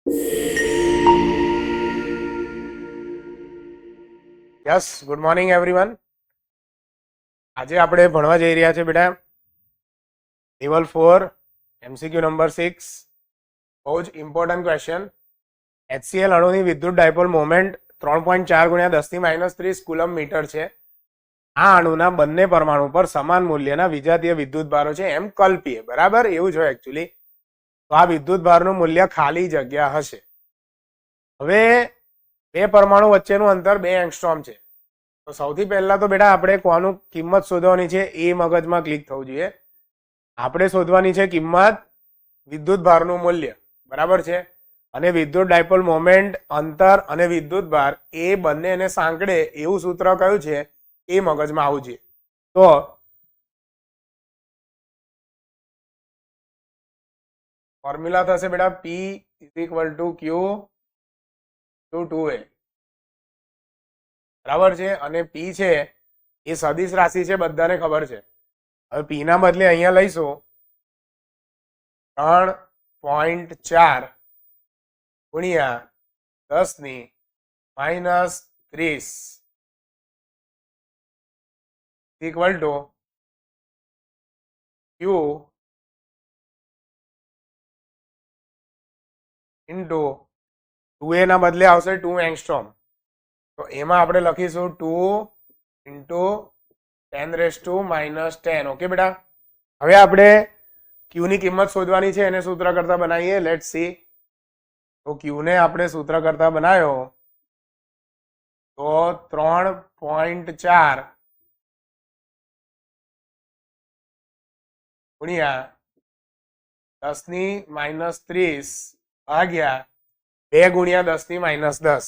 Yes, good morning everyone. આજે આપણે ભણવા જઈ રહ્યા છે બેટા લેવલ 4 MCQ નંબર 6. બહુ જ ઇમ્પોર્ટન્ટ ક્વેશ્ચન. HCl અણુની વિદ્યુત ડાયપોલ મોમેન્ટ 3.4 × 10⁻³ કુલમ મીટર છે. આ અણુના બંને પરમાણુ પર સમાન મૂલ્યના વિજાતીય વિદ્યુત ભારો છે એમ કલ્પીએ. બરાબર, એવું જ હોય એકચ્યુઅલી. તો આ વિદ્યુત ભારનું મૂલ્ય ખાલી જગ્યા હશે. હવે બે પરમાણુ વચ્ચેનું અંતર 2 એંગસ્ટ્રોમ છે. તો સૌથી પહેલા તો બેટા આપણે કોનું કિંમત શોધવાની છે એ મગજમાં ક્લિક થવું જોઈએ. આપણે શોધવાની છે કિંમત વિદ્યુત ભારનું મૂલ્ય. બરાબર છે. અને વિદ્યુત ડાયપોલ મોમેન્ટ, અંતર અને વિદ્યુત ભાર એ બંનેને સાંકળે એવું સૂત્ર કયું છે એ મગજમાં આવવું જોઈએ. તો ફોર્મ્યુલા થશે બેટા P = Q / 2A. બરાબર છે. અને P છે એ સદિશ રાશિ છે, બધાને ખબર છે. હવે P ના બદલે અહીંયા લઈશું 3.4 ગુણ્યા 10⁻³ equal to Q into 2A ના બદલે આવશે 2 એંગસ્ટ્રોમ. તો એમાં આપણે લખીશું 2 × 10⁻⁻10. ઓકે બેટા. હવે આપણે Q ની કિંમત શોધવાની છે, એને સૂત્ર કરતા બનાવીએ. Let's see. તો Q ને આપણે સૂત્ર કરતા બનાવ્યો તો 3.4 ગુણ્યા 10⁻³ ભાગ્યા 2 ગુણ્યા 10⁻10.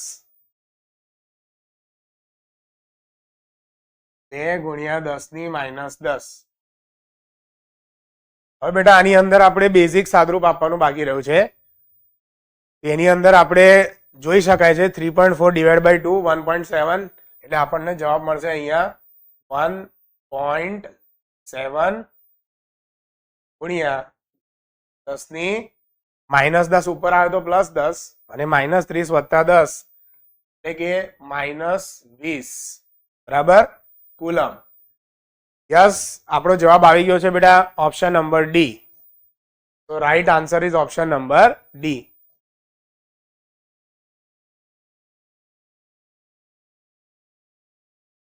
2 ગુણ્યા 10⁻10. હવે બેટા આની અંદર આપણે બેઝિક સાદરૂપ આપવાનું બાકી રહ્યું છે. એની અંદર આપણે જોઈ શકાય છે 3.4 / 2 1.7, એટલે આપણને જવાબ મળશે અહીંયા 1.7 ગુણ્યા 10⁻10 ઉપર આવે તો +10 અને -30 + 10 એટલે કે -20. બરાબર, કુલમ. યસ, આપણો જવાબ આવી ગયો છે બેટા ઓપ્શન નંબર ડી. તો right answer is option number D.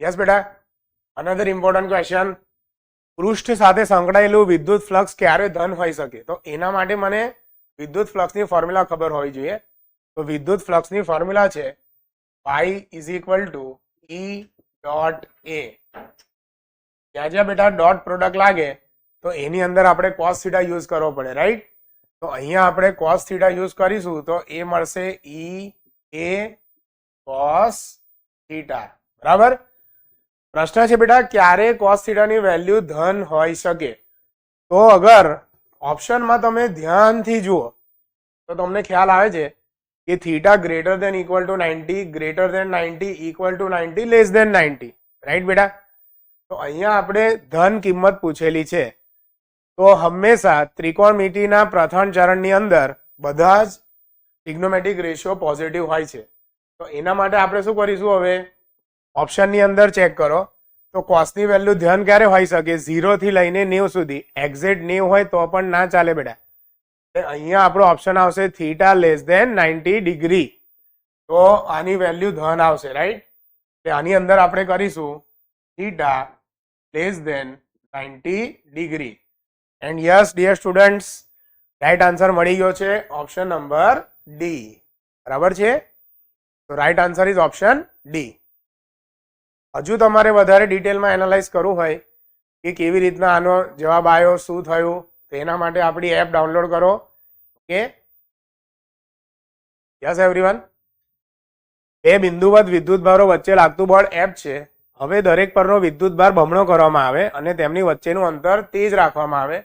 Yes બેટા, અનધર ઇમ્પોર્ટન્ટ ક્વેશ્ચન. પૃષ્ઠ સાથે સંકળાયેલું વિદ્યુત ફ્લક્સ ક્યારે ધન હોઈ શકે? તો એના માટે મને વિદ્યુત ફ્લક્સની ફોર્મ્યુલા ખબર હોવી જોઈએ. તો વિદ્યુત ફ્લક્સની ફોર્મ્યુલા છે ϕ = E.A. જ્યાં બેટા ડોટ પ્રોડક્ટ લાગે તો એની અંદર આપણે cos θ યુઝ કરવો પડે, રાઈટ? તો અહીંયા આપણે cos θ યુઝ કરીશું તો એ મળશે E.A cos θ. બરાબર. પ્રશ્ન છે બેટા ક્યારે cos θ ની વેલ્યુ ધન હોઈ શકે? તો અગર ઓપ્શનમાં તમે ધ્યાનથી જુઓ તો તમને ખ્યાલ આવે છે કે θ > 90, greater than 90, equal to 90, less than 90. Right બેટા? તો અહીંયા આપણે ધન કિંમત પૂછેલી છે. તો હંમેશા ત્રિકોણમિતિના પ્રથમ ચરણની અંદર બધા જ ટ્રિગ્નોમેટ્રિક રેશિયો પોઝિટિવ હોય છે. તો એના માટે આપણે શું કરીશું? હવે ઓપ્શનની અંદર ચેક કરો તો કોસની વેલ્યુ ધ્યાન ક્યારે હોઈ શકે? 0 થી લઈને 90 સુધી. એક્ઝેક્ટ 90 હોય તો પણ ના ચાલે બેટા. અહીંયા આપણો ઓપ્શન આવશે θ < 90°. તો આની વેલ્યુ ધન આવશે, રાઈટ? એટલે આની અંદર આપણે કરીશું θ < 90°. And yes dear students, right answer મળી ગયો છે ઓપ્શન નંબર ડી. બરાબર છે? તો right answer is option D. હજુ તમારે વધારે ડિટેલમાં એનાલાઇઝ કરવું હોય કે કેવી રીતના આનો જવાબ આવ્યો, શું થયું, તો એના માટે આપણી એપ ડાઉનલોડ કરો. Okay, yes everyone. બે બિંદુવત વિદ્યુત ભારો વચ્ચે લાગતું બળ F છે. હવે દરેક પરનો વિદ્યુત ભાર બમણો કરવામાં આવે અને તેમની વચ્ચેનું અંતર તે જ રાખવામાં આવે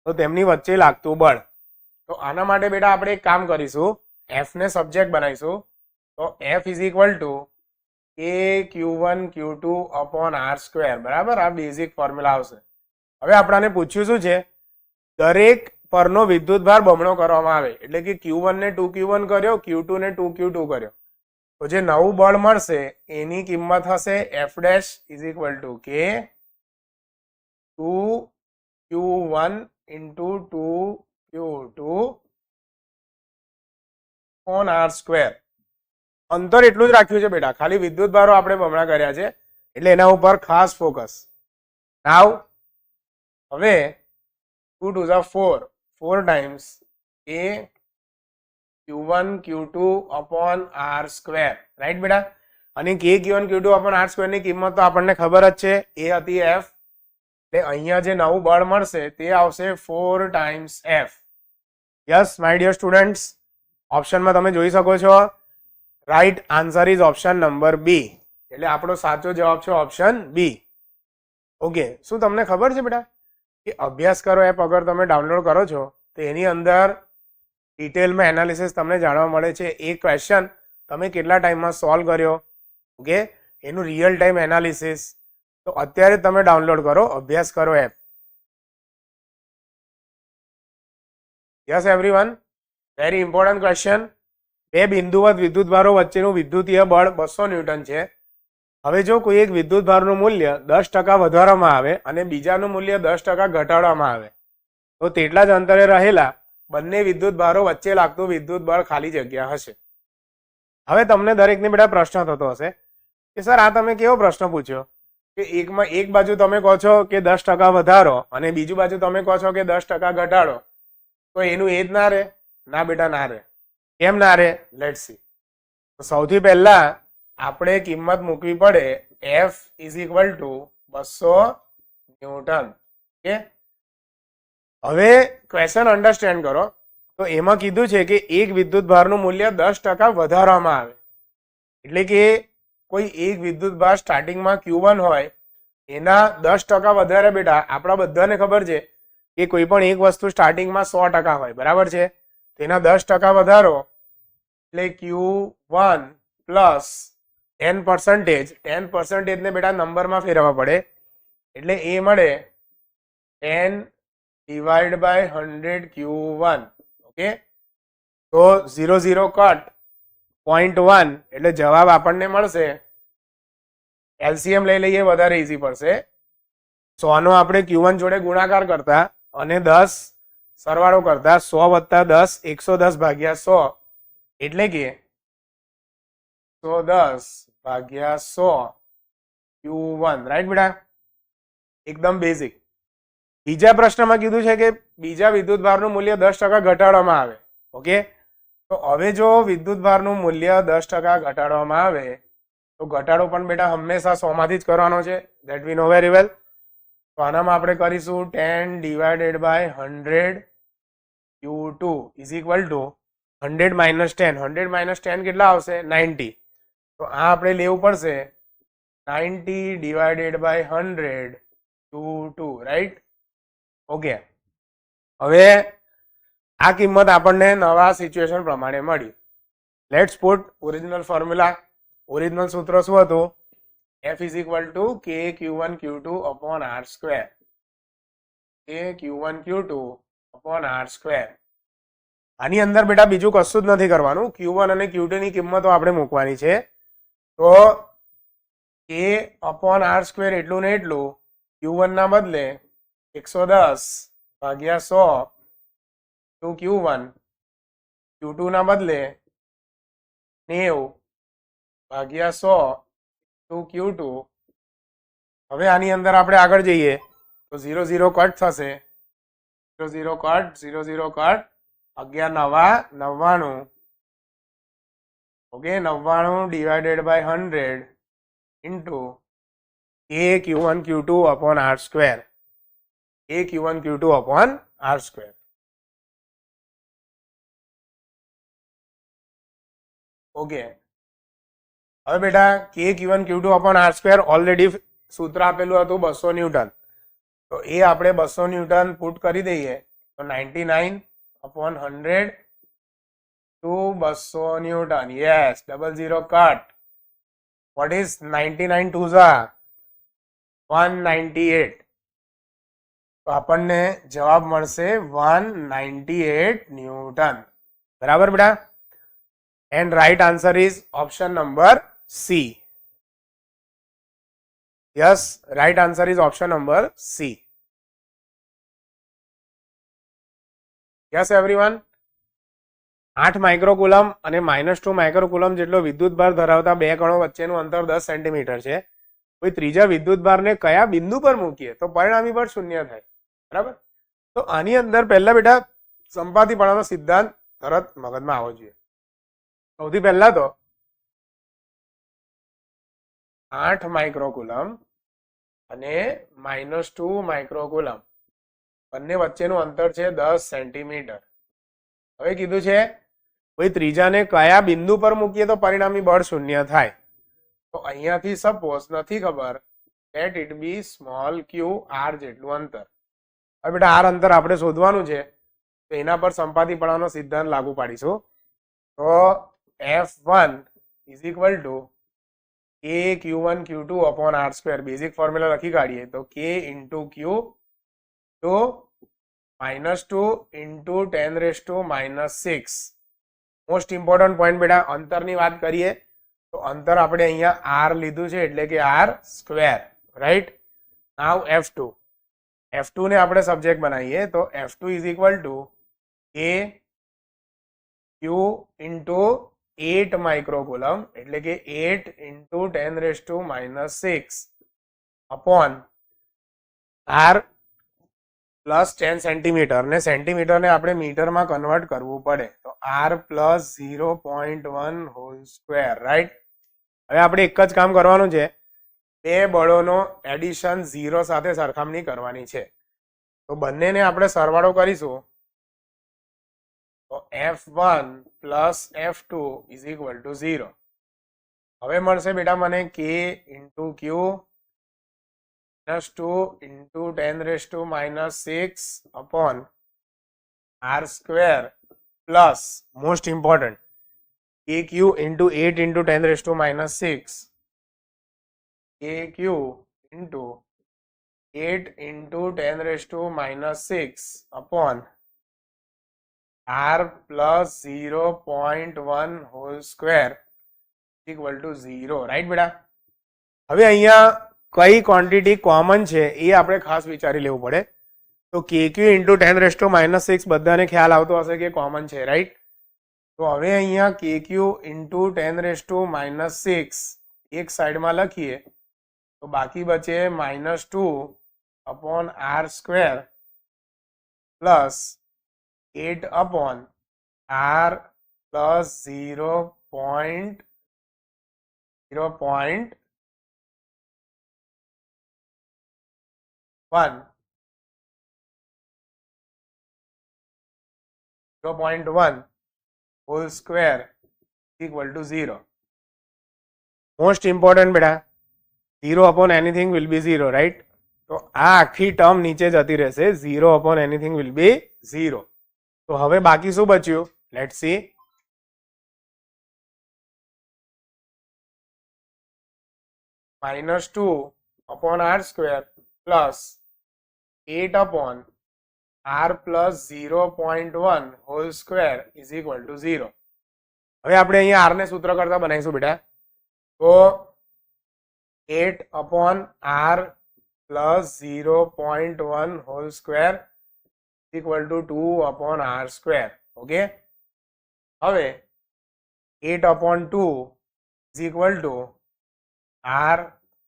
તો તેમની વચ્ચે લાગતું બળ. તો આના માટે બેટા આપણે એક કામ કરીશું, F ને સબ્જેક્ટ બનાવીશું. તો F = KQ1 Q2 / R². બરાબર, આ બેઝિક ફોર્મ્યુલા આવશે. હવે આપણાને પૂછ્યું શું છે? દરેક પરનો વિદ્યુતભાર બમણો કરવામાં આવે એટલે કે Q1 ને 2Q1 કર્યો, Q2 ને 2Q2 કર્યો, તો જે નવું બળ મળશે એની કિંમત હશે F dash is equal to K 2Q1 into 2Q2 on R square. અંતર એટલું જ રાખ્યું છે બેટા, ખાલી વિદ્યુતભારો આપણે બમણા કર્યા છે એટલે એના ઉપર ખાસ ફોકસ. નાવ હવે 2 2 4 4 times A Q1 Q2 upon R square, right બેટા? અને K Q1 Q2 upon R square ની કિંમત તો આપણને ખબર જ છે, એ હતી F, એટલે અહીંયા જે નવું બળ મળશે તે આવશે 4 times F. Yes my dear students, ઓપ્શનમાં તમે જોઈ શકો છો right answer is option number B, એટલે આપણો સાચો જવાબ છે ઓપ્શન બી. ઓકે, શું તમને ખબર છે બેટા કે અભ્યાસ કરો એપ અગર તમે ડાઉનલોડ કરો છો તો એની અંદર ડિટેલમાં એનાલિસિસ તમને જાણવા મળે છે. એક ક્વેશ્ચન તમે કેટલા ટાઈમમાં સોલ્વ કર્યો, ઓકે, એનું રિયલ ટાઈમ એનાલિસિસ. તો અત્યારે તમે ડાઉનલોડ કરો અભ્યાસ કરો app. Yes everyone, very important question. બે બિંદુવત વિદ્યુતભારો વચ્ચેનું વિદ્યુતીય બળ 200 ન્યૂટન છે. હવે જો કોઈ એક વિદ્યુતભારનું મૂલ્ય 10% વધારવામાં આવે અને બીજાનું મૂલ્ય 10% ઘટાડવામાં આવે તો તેટલા જ અંતરે રહેલા બંને વિદ્યુતભારો વચ્ચે લાગતું વિદ્યુત બળ ખાલી જગ્યા હશે. હવે તમને દરેકને બેટા પ્રશ્ન થતો હશે કે સર આ તમે કેવો પ્રશ્ન પૂછ્યો કે એક બાજુ તમે કહો છો કે 10% વધારો અને બીજું બાજુ તમે કહો છો કે 10% ઘટાડો, તો એનું એ જ ના રહે? ના બેટા ના રહે. કેમ ના રહે? Let's see. સૌથી પહેલા આપણે કિંમત મૂકવી પડે F is equal two 200 newton. Okay, હવે ક્વેશ્ચન અન્ડરસ્ટેન્ડ કરો. તો એમાં કીધું છે કે એક વિદ્યુતભારનું મૂલ્ય 10% વધારવામાં આવે, એટલે કે કોઈ એક વિદ્યુતભાર સ્ટાર્ટિંગમાં Q1 હોય એના 10% વધારે બેટા આપણા બધાને ખબર છે કે કોઈ પણ એક વસ્તુ સ્ટાર્ટિંગમાં 100% હોય, બરાબર છે? તેના 10% વધારો એટલે Q1 પ્લસ 10% ને બેટા નંબરમાં ફેરવવા પડે એટલે એ મળે 10 ડિવાઈડ બાય 100 Q1. ઓકે, તો 0 0 કટ 0.1 એટલે જવાબ આપણને મળશે. એલસીએમ લઈ લઈએ વધારે ઈઝી પડશે. 100 નો આપણે Q1 જોડે ગુણાકાર કરતા અને 10 સરવાળો કરતા 100 વત્તા 10 110 ભાગ્યા 100 એટલે કે 110 ભાગ્યા 100 Q1, રાઈટ બેટા? એકદમ બેઝિક. બીજા પ્રશ્નમાં કીધું છે કે બીજા વિદ્યુતભારનું મૂલ્ય 10% ઘટાડવામાં આવે. ઓકે, તો હવે જો વિદ્યુતભારનું મૂલ્ય 10% ઘટાડવામાં આવે તો ઘટાડો પણ બેટા હંમેશા 100 માંથી જ કરવાનો છે, that we know very well. તો આનામાં આપણે કરીશું 10 divided by 100 Q2 is equal to 100 minus 10. 100 minus 10 કેટલા આવશે? 90. તો આ આપણે લેવું પડશે 90 divided by 100 Q2, right? Okay, હવે આ કિંમત આપણને નવા સિચ્યુએશન પ્રમાણે મળી. Let's put original formula. Original સૂત્ર શું હતું? F is equal to K Q1 Q2 upon R square. K Q1 Q2 upon R square. આની અંદર બેટા બીજું કશું જ નથી કરવાનું, Q1 અને Q2 ની કિંમતો આપણે મૂકવાની છે. તો K અપોન R સ્ક્વેર એટલું ને એટલું Q1 ના બદલે 110 ભાગ્યા 100 ટુ Q1, Q2 ના બદલે 90 ભાગ્યા 100 ટુ Q2. હવે આની અંદર આપણે આગળ જઈએ તો 0 0 કટ થશે, 0 0 કટ 0 0 કટ 11 નવા 99. Okay, 99 divided by 100 into K Q1 Q2 upon R square. K Q1 Q2 upon R square. Okay, હવે બેટા K Q1 Q2 upon R square already સૂત્ર આપેલું હતું 200 ન્યૂટન, તો એ આપણે 200 ન્યૂટન પુટ કરી દઈએ તો 99 upon 100 to 200 newton. Yes, 00 cut. What is 99 2 198. તો આપણને જવાબ મળશે 198 ન્યૂટન. બરાબર બેટા? And right answer is option number C. Yes, right answer is option number C. Yes everyone. 8 માઇક્રોકુલમ અને -2 માઇક્રોકુલમ જેટલો વિદ્યુત ભાર ધરાવતા બે કણો વચ્ચેનું અંતર 10 સેન્ટીમીટર છે. કોઈ ત્રીજા વિદ્યુત ભારને કયા બિંદુ પર મૂકીએ તો પરિણામી બળ 0 થાય. બરાબર? તો આની અંદર પહેલા બેટા સંપાતીપણાનો સિદ્ધાંત તરત મગજમાં આવવો જોઈએ. સૌથી પહેલા તો 8 માઇક્રોકુલમ અને -2 માઇક્રોકુલમ બંને વચ્ચેનું અંતર છે 10 સેન્ટીમીટર. હવે કીધું છે કોઈ ત્રીજાને કયા બિંદુ પર મૂકીએ તો પરિણામી બળ 0 થાય. તો અહીંયાથી સપોઝ નથી ખબર, let it be small q r જેટલું અંતર. હવે બેટા આર અંતર આપણે શોધવાનું છે, તો એના પર સંપાતીપણાનો સિદ્ધાંત લાગુ પાડીશું. તો F1 is equal to K Q1 Q2 upon R square. Basic formula લખી કાઢીએ તો K into Q to -2 into 10⁻⁻6. Most important point બેટા, અંતરની વાત કરીએ તો અંતર આપણે અહીંયા R લીધું છે એટલે કે R સ્ક્વેર. રાઈટ? નાઉ F2 ને આપણે સબ્જેક્ટ બનાવીએ તો F2 is equal to K Q into 8 માઇક્રોકુલમ એટલે કે 8 into 10⁻⁻6 upon R plus 10 centimetre, ને સેન્ટીમીટરને આપણે મીટરમાં કન્વર્ટ કરવું પડે તો R plus 0.1 whole square. Right? હવે આપણે એક જ કામ કરવાનું છે, બે બળોનો એડિશન 0 સાથે સરખામણી કરવાની છે. તો બંનેને આપણે સરવાળો કરીશું તો F1 plus F2 is equal to 0. હવે મળશે બેટા મને K into Q -2 into 10⁻⁻6 upon R square plus most important KQ into 8 into 10⁻⁻6 KQ into 8 into 10⁻⁻6 upon R plus 0.1 whole square equal to 0. Right બેટા? હવે અહીંયા કઈ ક્વોન્ટિટી કોમન છે એ આપણે ખાસ વિચારી લેવું પડે. તો KQ ઇન્ટુ 10⁻⁻6 બધાને ખ્યાલ આવતો હશે કે કોમન છે. રાઈટ? તો હવે અહીંયા KQ ઇન્ટુ 10⁻⁻6 એક સાઈડમાં લખીએ તો બાકી બચે -2 upon R square plus 8 upon R plus 0.1 whole square equal to 0. Most important બેટા, 0 upon anything will be 0. Right? તો આ આખી ટર્મ નીચે જતી રહેશે, 0 અપોન એનીથિંગ વિલ બી 0. તો હવે બાકી શું બચ્યું? Let's see. -2 upon R square plus 8 upon R plus 0.1 whole square is equal to 0. હવે આપણે અહીંયા R ને સૂત્ર કરતા બનાવીશું બેટા. તો 8 upon R plus 0.1 whole square equal to 2 upon R square. Okay? હવે 8 upon 2 is equal two R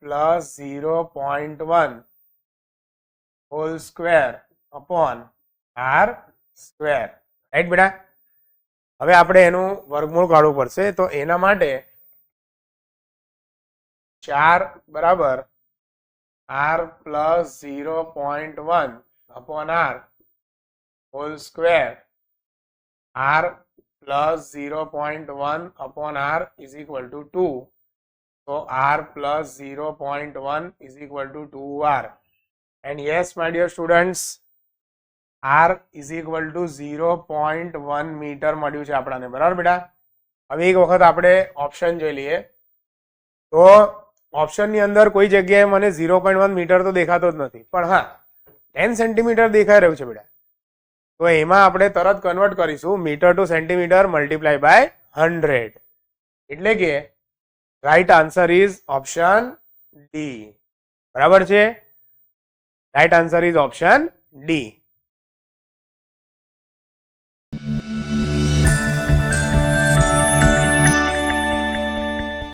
plus 0.1 whole square upon R square. Right બેટા? હવે આપણે એનું વર્ગમૂળ કાઢવું પડશે. તો એના માટે 4 બરાબર R plus 0.1 upon R whole square R plus 0.1 upon R is equal two 2. So R plus 0.1 is equal to 2R. And yes, my dear students, R is equal to 0.1 metre મળ્યું છે આપણાને. બરાબર બેટા? હવે એક વખત આપણે ઓપ્શન જોઈ લઈએ. તો ઓપ્શનની અંદર કોઈ જગ્યાએ મને 0.1 મીટર તો દેખાતો જ નથી, પણ હા 10 સેન્ટીમીટર દેખાઈ રહ્યું છે બેટા, તો એમાં આપણે તરત કન્વર્ટ કરીશું metre to centimetre multiply by 100. એટલે કે right answer is option D. બરાબર છે, right answer is option D.